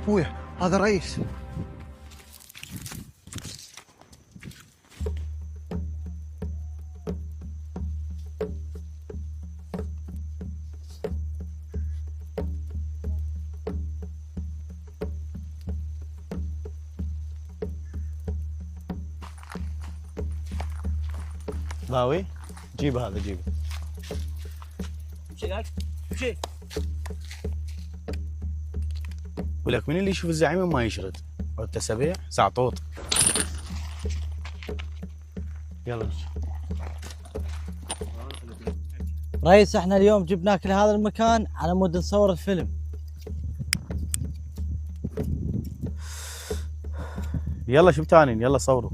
ابويا هذا رئيس. باوي جيب هذا جيب. امشي. ولك من اللي يشوف الزعيم ما يشرد؟ انت سبيع ساعطوط. يلا ريس احنا اليوم جبناك لهذا المكان على مود نصور الفيلم. يلا شوف تاني يلا صوروا.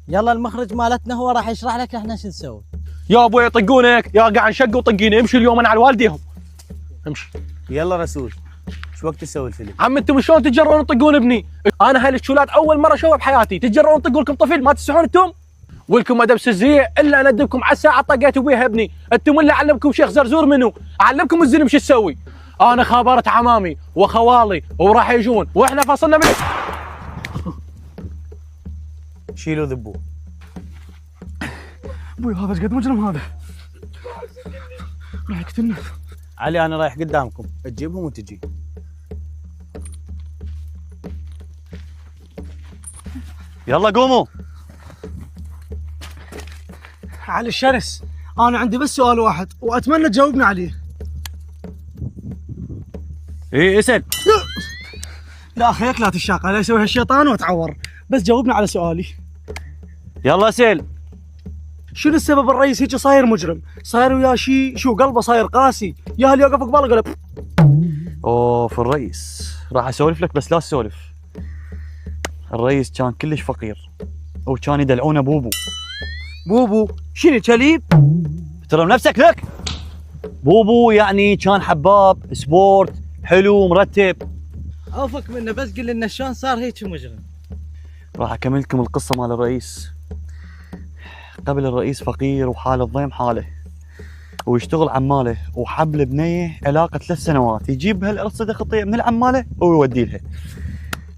يلا المخرج مالتنا هو راح يشرح لك احنا شو نسوي. يا ابوي يطقونك يا قاعد نشق وطقيني. امشي اليوم انا على والديهم. امشي. يلا رسول شو وقت تسوي الفيلم؟ عم انتم شلون تتجرؤون تطقون ابني؟ انا هاي الشولات اول مره اشوفها بحياتي. تتجرؤون تطقون لكم طفل ما تستحون انتم؟ ولكم ادب سزيع الا انا ادبكم على الساعه طقيتوا بيها ابني. انتم اللي علمكم شيخ زرزور منو؟ علمكم الزلم شو تسوي. انا خابرت عمامي وخوالي وراح يجون واحنا فصلنا من شيلوا ذبوه. ابوي هذا ايش قد مجرم هذا؟ راح يقتلنا. علي انا رايح قدامكم تجيبهم وتجي. يلا قوموا. علي الشرس، انا عندي بس سؤال واحد واتمنى تجاوبني عليه. ايه اسال. لا اخيك لا تشاق لا يسوي هالشيطان واتعور، بس جاوبني على سؤالي. يلا اسال. شنو السبب الرئيس هيك صاير مجرم؟ صاير وياه شيء شو قلبه صاير قاسي، يا هل يوقف قباله قلب. اوف الرئيس راح اسولف لك بس لا تسولف. الرئيس كان كلش فقير وكان يدلعونه بوبو. بوبو شنو كليب؟ احترم نفسك لك. بوبو يعني كان حباب سبورت حلو مرتب. اوفك منه بس قل لنا شلون صار هيك مجرم. راح اكمل لكم القصه مال الرئيس. قبل الرئيس فقير وحاله الضيم حاله ويشتغل عماله وحب البنيه علاقه 3 سنوات يجيب هالرصيده خطيه من العماله ويودي لها.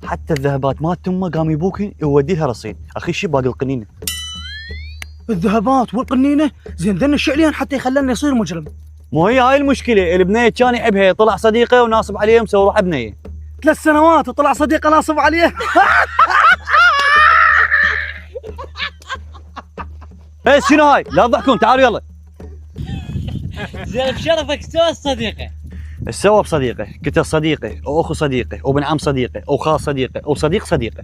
حتى الذهبات مالت تمه قام يبوكن يودي لها رصيد. اخي شي باقي القنينه. الذهبات والقنينه زين ذن الشعلين حتى يخلينا يصير مجرم. مو هي هاي المشكله. البنيه كان يحبها طلع صديقه وناصب عليه مسوي روحه بنيه. 3 سنوات وطلع صديقه ناصب عليه. ايه شنو هاي؟ لا تضحكون تعالوا يلا. زين بشرفك سوى الصديقه. سوى بصديقه كتر صديقه واخو صديقه وابن عم صديقه وخال صديقه وصديق صديقه.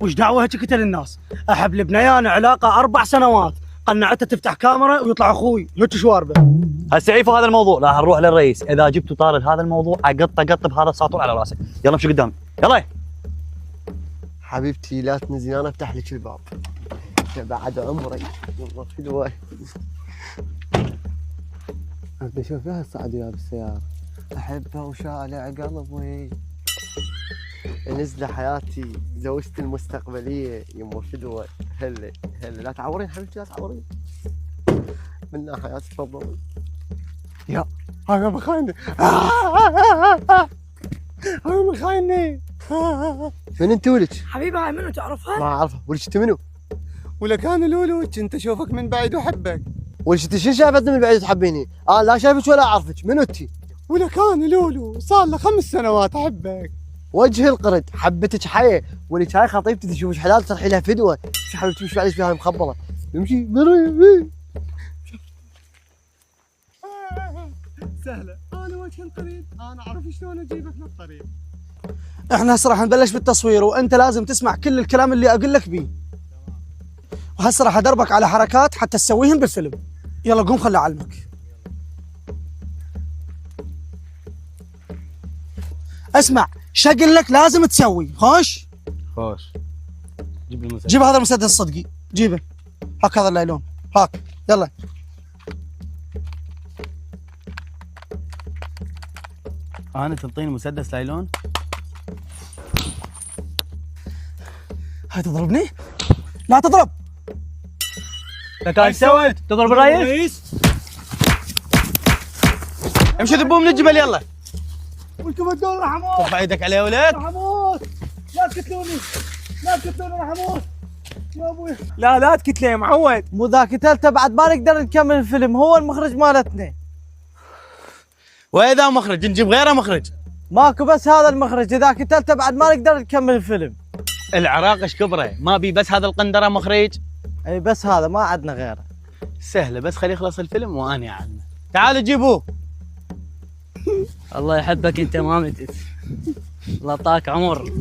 وش دعوه هيك قتل الناس؟ احب البنيان علاقه 4 سنوات قنعته تفتح كاميرا ويطلع اخوي هيك شواربه. هسه عيفوا هذا الموضوع راح نروح للرئيس. اذا جبتوا طارد هذا الموضوع اقط بهذا الساطور على راسك. يلا امشي قدامي يلا. حبيبتي لا تنزلين انا افتح لك الباب بعد عمري والله حلوه. انت شوفيها السعوديه بالسياره احبها وشالع قلبي. نزله حياتي زوجتي المستقبليه يمه فدوه. هلا لا تعورين حبيبتي لا تعورين. منا حياتي تفضلي. يا هاي مخايني. هاي مخايني. من انت ولك؟ حبيبي هاي منو تعرفها؟ ما اعرفها. ولك انت منو؟ ولك انا لولو كنت اشوفك من بعيد واحبك. ولك انت شو شايفتني من بعيد تحبيني؟ انا لا شايفك ولا اعرفك. منو انت؟ ولك انا لولو صار له 5 سنوات احبك. وجه القرد حبتك حيه. ولك هاي خطيبتي تشوفك حلال تصرحي لها فدوه. شو حبيبتي مش معلش فيها مخبله. امشي سهله انا وجه القريب انا اعرف شلون اجيبك للطريق. احنا هسه راح نبلش بالتصوير وانت لازم تسمع كل الكلام اللي اقول لك بيه. وهسه راح ادربك على حركات حتى تسويهم بالفيلم. يلا قوم خلي اعلمك. اسمع شقل لك لازم تسوي. خوش خوش. جيب لي المسدس. جيب هذا المسدس الصدقي جيبه. هاك هذا اللايلون هاك يلا. انا تنطيني مسدس لايلون؟ هاي تضربني؟ لا تضرب. لك ايش سويت؟ تضرب الرئيس؟ امشي ذبوه من الجبل يلا. ولكم الدول راح اموت. ارفع ايدك عليه يا ولد. راح اموت. لا تقتلوني. لا تقتلوني راح اموت. يا ابوي. لا تكتله يا معود. مو ذا قتلته بعد ما نقدر نكمل الفيلم، هو المخرج مالتنا. واذا مخرج نجيب غيره مخرج. ماكو بس هذا المخرج، اذا قتلته بعد ما نقدر نكمل الفيلم. العراق ايش كبره، ما بي بس هذا القندره مخرج. اي بس هذا ما عندنا غيره. سهله، بس خليه يخلص الفيلم واني عنه. تعالوا جيبوه. الله يحبك انت ما متت. الله طاك عمر.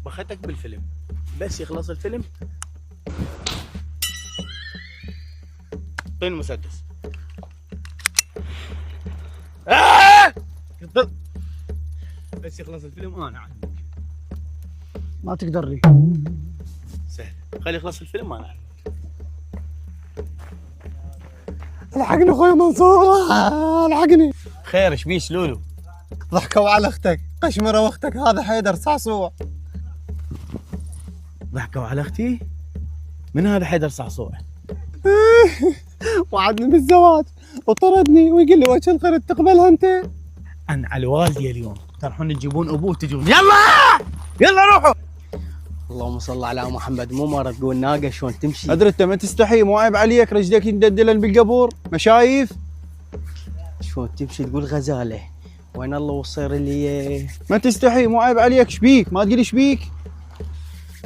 بختك بالفيلم، بس يخلص الفيلم طين المسدس. بس يخلص الفيلم انا عنك. ما تقدر لي. سهل، خلي يخلص الفيلم انا عنك. الحقني اخوي منصور، الحقني. خير ايش بيش لولو؟ ضحكوا على اختك، قشمروا اختك، هذا حيدر صعصوع. ضحكوا على اختي؟ من هذا حيدر صعصوع؟ وعدني بالزواج وطردني ويقول لي وجه القرد تقبلها انت؟ انا على والدي اليوم تروحون تجيبون ابوه وتجون. يلا روحوا. اللهم صل على محمد. مو مرة تقول ناقة شلون تمشي؟ ادري انت ما تستحي، مو عيب عليك رجلك يندلن بالقبور، ما شايف؟ شلون تمشي تقول غزالة؟ وين الله والصير اللي ما تستحي، مو عيب عليك، شبيك؟ ما تقولي شبيك؟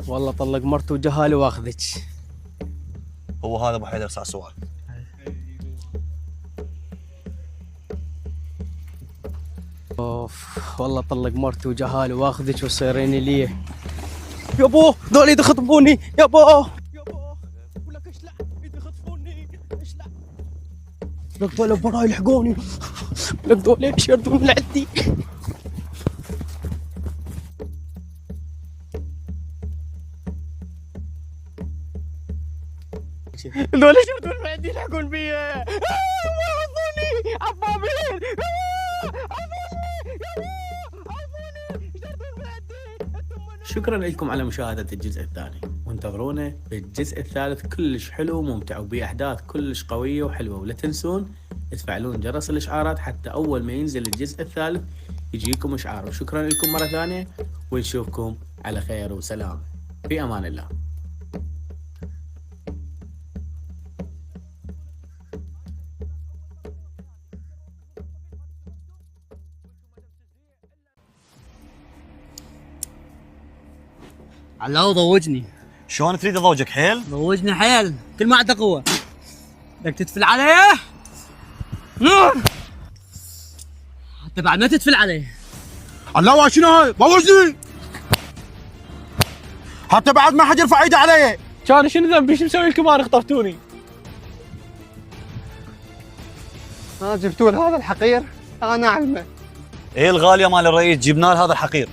والله طلق مرته وجهالي واخذك. هو هذا ابو حيدر صعصوع. اوف والله طلق مرته وجهالي واخذك وصيرين لي. يابا ذولي يخطفوني يابا. ولك اشلع يخطفوني اشلع. لك ذولي برا يلحقوني. لك ذولي يشردون لعدي. ذولي يشردون لعدي يلحقون بي. عفوني عفابين. شكرا لكم على مشاهدة الجزء الثاني، وانتظرونا بالجزء الثالث كلش حلو وممتع وبأحداث كلش قوية وحلوة. ولا تنسون تفعلون جرس الإشعارات حتى أول ما ينزل الجزء الثالث يجيكم إشعار. وشكرا لكم مرة ثانية، ونشوفكم على خير وسلام، في أمان الله. علاو ضوجني. شلون تريد اضوجك حيل؟ ضوجني حيل، كل ما عنده قوة. بدك تتفل عليه؟ نور. حتى بعد ما تتفل عليه. الله شنو هاي؟ ضوجني حتى بعد ما حد يرفع ايده علي. كان شنو ذنبي؟ شو مسوي لكم انا خطفتوني؟ جبتوا هذا الحقير، انا اعلمه. ايه الغاليه مال الرئيس جبنا له هذا الحقير.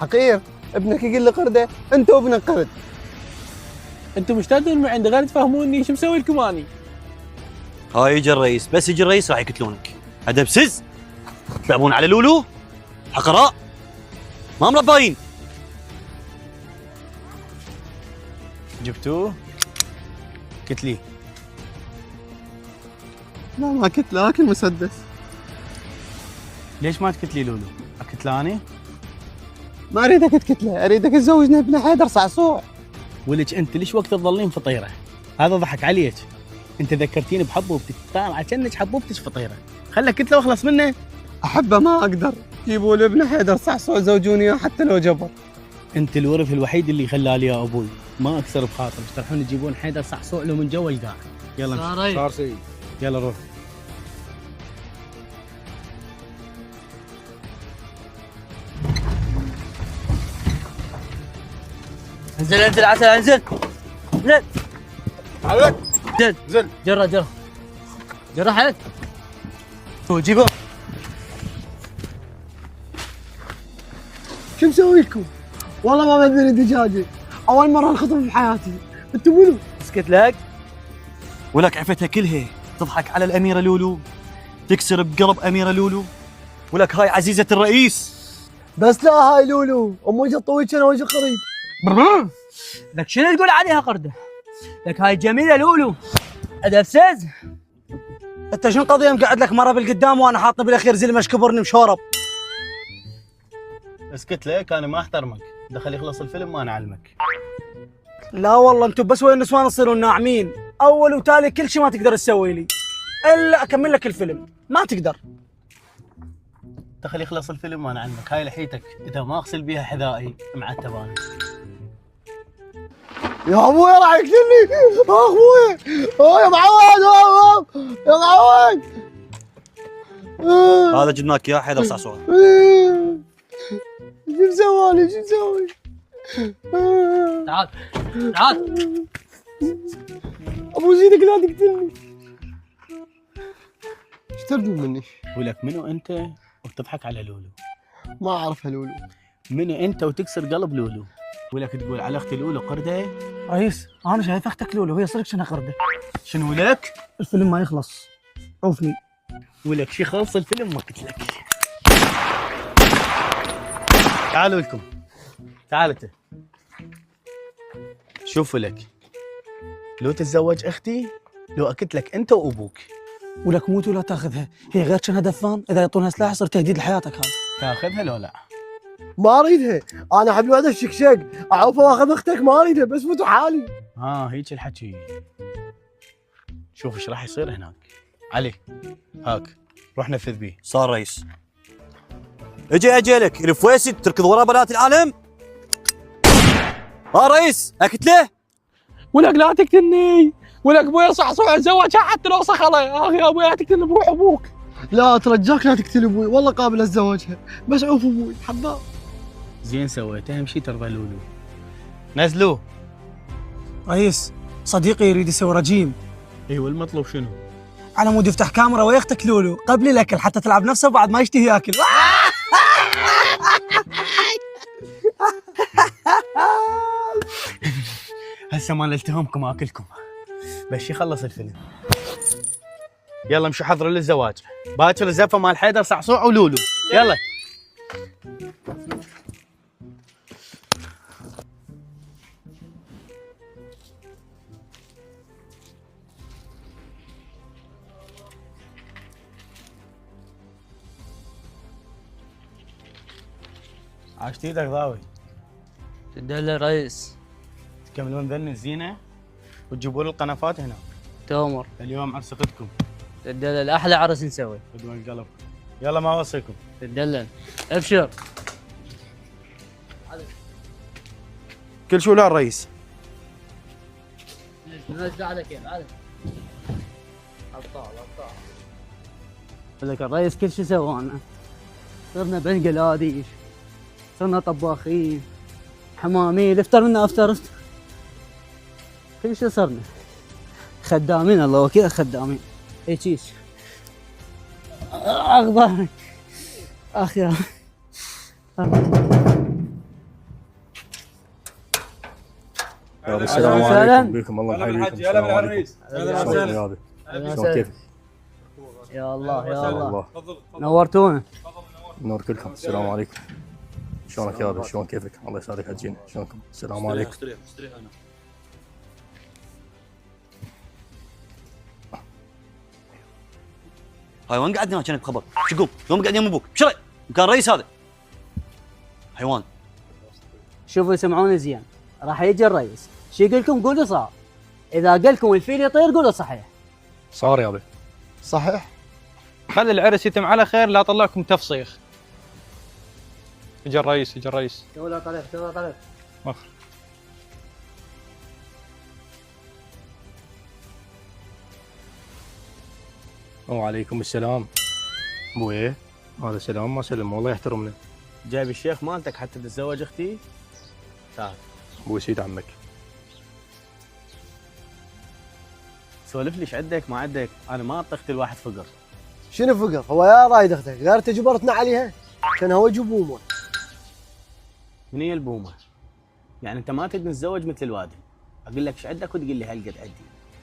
حقير؟ ابنك يقول لي قرده، انت وابنك قرد. انتم مش تدرون من عندي غير تفهموني شو مسوي لكم اني؟ هاي يجي الرئيس، بس يجي الرئيس راح يقتلونك. ادب سز تلعبون على لولو حقراء ما مرباين. جبتوه؟ كتلي. لا ما كنت لكن مسدس. ليش ما تكتلي لولو؟ اكتلاني؟ ما اريدك تكتله، اريدك تزوجني ابن حيدر صعصوع. ولك انت ليش وقت تظلين فطيره؟ هذا ضحك عليك. انت ذكرتيني بحبوبتك، طالعه كأنك حبوبتك فطيره. خلك كتله واخلص منه. احبه ما اقدر، جيبوا لي ابن حيدر صعصوع زوجوني اياه حتى لو جبر. انت الورث الوحيد اللي خلى لي يا ابوي، ما اكثر بخاطرك. تروحون تجيبون حيدر صعصوع له من جوا القاع. يلا امشي. صار سيد. يلا روح. انزل انزل عسل انزل. انزل. عليك. انزل. انزل. جرة جرة حيلك. جيبه. شو مسوي لكم؟ والله ما بدني دجاجه، اول مره انخطف بحياتي. انتم منو؟ اسكت لك ولك عفتها كلها تضحك على الاميره لولو، تكسر بقلب اميره لولو. ولك هاي عزيزه الرئيس. بس لا هاي لولو ام وجه طويل كان وجه قريب. لك شنو تقول عليها قردة؟ لك هاي جميلة لولو. ادبسز. انت شنو قضيه مقعد لك مره بالقدام وانا حاطني بالاخير زي ما كبرني مشورب؟ اسكت ليك، انا ما احترمك. دخل يخلص الفيلم وانا اعلمك. لا والله انتم بس وين النسوان تصيرون ناعمين، اول وتالي كل شيء ما تقدر تسوي لي الا اكمل لك الفيلم، ما تقدر. دخل يخلص الفيلم وانا اعلمك. هاي لحيتك اذا ما اغسل بيها حذائي معتباني. يا ابوي راح يقتلني اخوي. يا معود يا معود. هذا جبناك اياه حيدر صعصوع. شو مسوي شو مسوي؟ تعال تعال. ابو زيدك لا تقتلني. ايش تردون مني؟ ولك منو انت وتضحك على لولو؟ ما اعرفها لولو. منو انت وتكسر قلب لولو؟ ولك تقول على اختي لولو قرده؟ رئيس انا شايف اختك لولو وهي صدق شنها قرده. شنو لك؟ الفيلم ما يخلص، عوفني. ولك شي خلص الفيلم ما قلت لك. تعالوا لكم. تعال انت. شوفوا لك، لو تتزوج اختي لو اكلت لك انت وابوك. ولك موت ولا تاخذها، هي غير شنها دفان، اذا يعطونها سلاح يصير تهديد لحياتك. هذا تاخذها لو لا؟ ما اريدها، انا احب الوحده الشكشك، اعوف واخذ اختك ما اريدها بس فوتوا حالي. هيك الحكي. شوف ايش راح يصير هناك. علي هاك روح نفذ بيه. صار رئيس. اجي اجيلك الفويسي تركض ورا بنات العالم. رئيس اقتله. ولك لا تقتلني. ولك ابوي صعصوع تزوجها حتى لو صخله. يا ابوي لا تقتلني بروح ابوك. لا اترجاك لا تقتل ابوي، والله قابل اتزوجها بس عوف ابوي حباب. زين سويت، اهم شيء ترضى لولو. نزلوه. رئيس صديقي يريد يسوي رجيم، ايوه المطلوب شنو؟ على مود يفتح كاميرا ويختك لولو قبل الاكل حتى تلعب نفسه بعد ما يشتهي ياكل. هسه ما نلتهمكم اكلكم بس يخلص الفيلم. يلا مشوا حضروا للزواج. باكر الزفه مال حيدر صعصوع ولولو. يلا. عاشت ايدك ضاوي. تدل رئيس. تكملون ذن الزينه وتجيبوا لي القنفات هنا. تؤمر. اليوم عرس اختكم. تدلل احلى عرس نسوي. بدون القلب. يلا ما اوصيكم. تدلل. ابشر. كل شو لا الرئيس. نزل على كيف عادي. ابطال. لك الرئيس كل شيء سوانا. صرنا بنجلاديش، صرنا طباخين، حمامين، افطرنا افطرت. كل شيء صرنا. خدامين الله وكيل خدامين. هيك اخضر. اخ يا السلام عليكم بكم الله يحييكم. هلا بالعريس. هلا وسهلا. شلون كيفك؟ يا الله يا الله نورتونا. نور كلكم. السلام عليكم. شلونك يا ابي؟ شلون كيفك؟ الله يسعدك هتجينا. شلونكم؟ السلام عليكم. هاي وين قاعد هنا كانك بخبر؟ شو قوم؟ قوم قاعد يم ابوك، بشري مكان رئيس هذا. حيوان. شوفوا سمعوني زين، راح يجي الرئيس، شو يقول لكم قولوا صار. اذا قال لكم الفيل يطير قولوا صحيح. صار يا ابي. صحيح. خلي العرس يتم على خير، لا طلعكم تفصيخ. يجي الرئيس يجي الرئيس. تولا طلع. مخر. وعليكم السلام. ابوي هذا سلام ما سلم والله يحترمنا. جايب الشيخ مالتك حتى تتزوج اختي؟ تعال. ابوي سيد عمك. سولف لي ايش عندك ما عندك، انا ما اعطي اختي الواحد فقر. شنو فقر؟ هو يا رايد اختك غير تجبرتنا عليها كان هو جبومه. من هي البومه؟ يعني انت ما تبي تتزوج مثل الوادي. اقول لك ايش عندك وتقول لي هالقد عندي.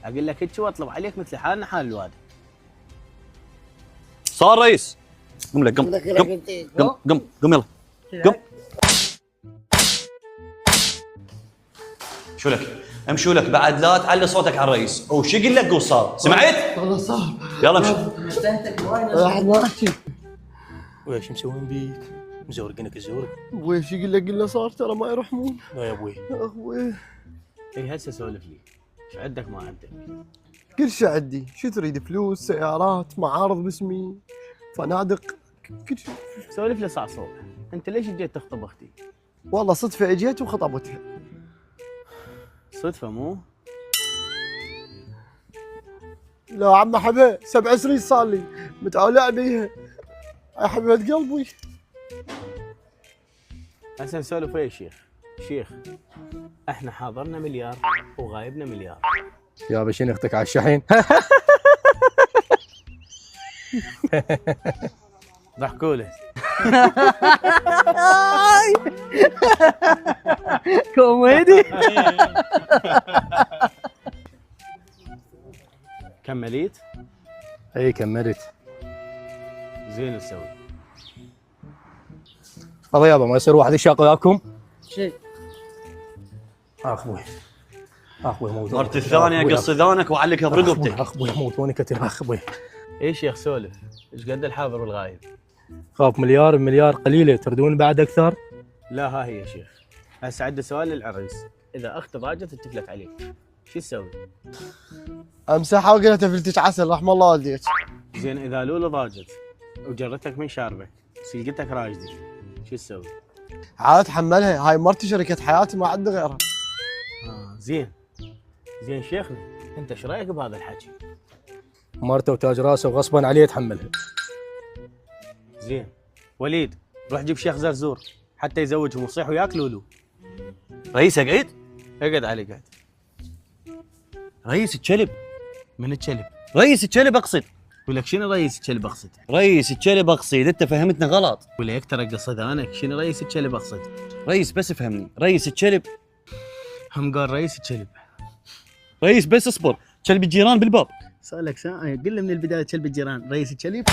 اقول لك هيك واطلب عليك مثل حالنا حال الوادي. صار رئيس. قم لك قم يلا قم. شو لك؟ امشوا لك بعد لا تعلي صوتك على الرئيس، وش يقول لك قول صار، سمعت؟ والله صار. يلا امشي. راح ما احكي. ويش مسوين بيك؟ مزورقينك الزورق؟ ابوي ايش يقول لك؟ قلنا صار ترى ما يرحمون. لا يا ابوي. ابوي اي هسه سولف لي، شو عندك ما عندك؟ كل شيء عندي. شو تريد؟ فلوس، سيارات، معارض باسمي، فنادق، كل شيء. سولف لي صعصوع، انت ليش جيت تخطب اختي؟ والله صدفه اجيت وخطبتها. صدفه مو؟ لا عم حبيب 7 سنين صار لي متعلق بيها يا حبيبة قلبي. هسه نسولف ويا شيخ. شيخ احنا حاضرنا مليار وغايبنا مليار. يا بشين اختك على الشحين. ضحكوا له. كوميدي. كمليت؟ اي كملت. زين نسوي. هذا يابا ما يصير واحد يشاق وياكم. شيء اخوي اخوي موت. مرت الثانيه قص ذانك وعلقها برقبتك. اخوي موت وين كتير اخوي. اي شيخ سولف، ايش قد الحاضر والغايب؟ خاف مليار قليله، تردون بعد اكثر؟ لا ها هي يا شيخ. هسه عندي سؤال للعريس، اذا اخت ضاجت اتفلت عليك شو تسوي؟ امسحها وقلت تفلتك عسل رحم الله والديك. زين اذا لولو ضاجت وجرتك من شاربك سلقتك راجدي شو تسوي؟ عاد تحملها، هاي مرتي شركة حياتي ما عندي غيرها. زين زين شيخنا، انت ايش رايك بهذا الحكي؟ مرته وتاج راسه وغصبا عليه يتحملها. زين وليد روح جيب شيخ زرزور حتى يزوجهم ويصيح وياك لولو. رئيس اقعد. اقعد علي قاعد. رئيس الكلب. من الكلب؟ رئيس الكلب اقصد. ولك شنو رئيس الكلب اقصد؟ رئيس الكلب اقصد، انت فهمتنا غلط. ولك ترى قصد انا شنو رئيس الكلب اقصد؟ رئيس بس فهمني، رئيس الكلب. هم قال رئيس الكلب. رئيس بس اصبر، كلب الجيران بالباب. صار لك ساعة قل له من البداية كلب الجيران، رئيس الكلب.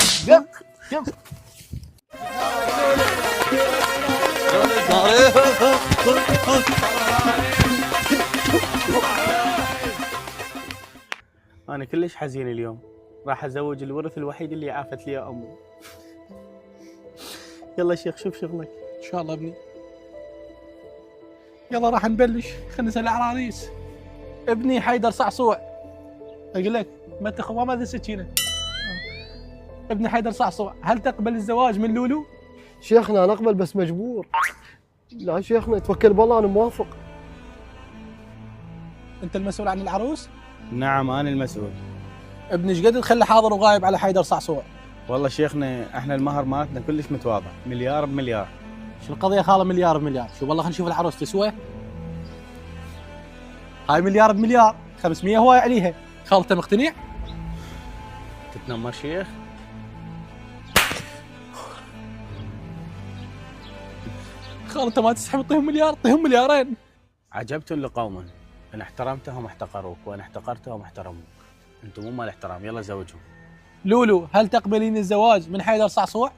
أنا كلش حزين اليوم، راح أزوج الورث الوحيد اللي عافت لي يا أمي. يلا شيخ شوف شغلك. ان شاء الله ابني. يلا راح نبلش، خلينا نسال العراريس. ابني حيدر صعصوع. اقول لك ما تخوى ما ذي سكينه. ابني حيدر صعصوع، هل تقبل الزواج من لولو؟ شيخنا نقبل بس مجبور. لا شيخنا توكل بالله انا موافق. انت المسؤول عن العروس؟ نعم أنا المسؤول. ابني ايش قد تخلي حاضر وغايب على حيدر صعصوع؟ والله شيخنا احنا المهر مالتنا كلش متواضع، مليار بمليار. شو القضيه خاله مليار بمليار؟ شو والله خلينا نشوف العروس تسوى. هاي مليار بمليار، 500 هواي عليها. خالته مقتنع؟ تتنمر شيخ؟ خالته ما تستحي تعطيهم مليار، اعطيهم مليارين. عجبت لقوما ان احترمتهم احتقروك وانا احتقرتهم احترموك. انتم مو مال احترام، يلا زوجهم. لولو هل تقبلين الزواج من حيدر صعصوع؟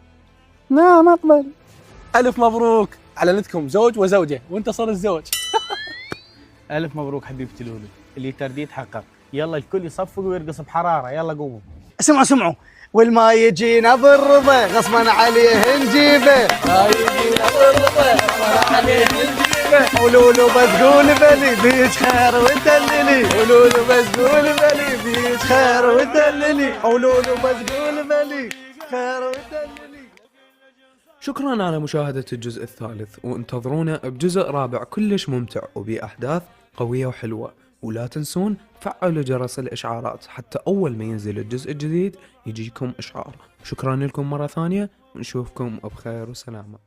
نعم اقبل. الف مبروك، اعلنتكم زوج وزوجه وانت صار الزوج. الف مبروك حبيبتي لولو، اللي ترديه تحقق. يلا الكل يصفق ويرقص بحراره، يلا قوموا. اسمعوا والما يجينا بالرضا غصبا عليه نجيبه. ما يجينا بالرضا غصبا عليه نجيبه. ولولو بس قول بلي بيج خير ودللي. ولولو بس قول بلي بيج خير ودللي. ولولو بس قول بلي خير ودللي. شكرا على مشاهدة الجزء الثالث، وانتظرونا بجزء رابع كلش ممتع وبأحداث قوية وحلوة. ولا تنسون فعلوا جرس الإشعارات حتى أول ما ينزل الجزء الجديد يجيكم إشعار. شكرا لكم مرة ثانية، ونشوفكم بخير وسلامة.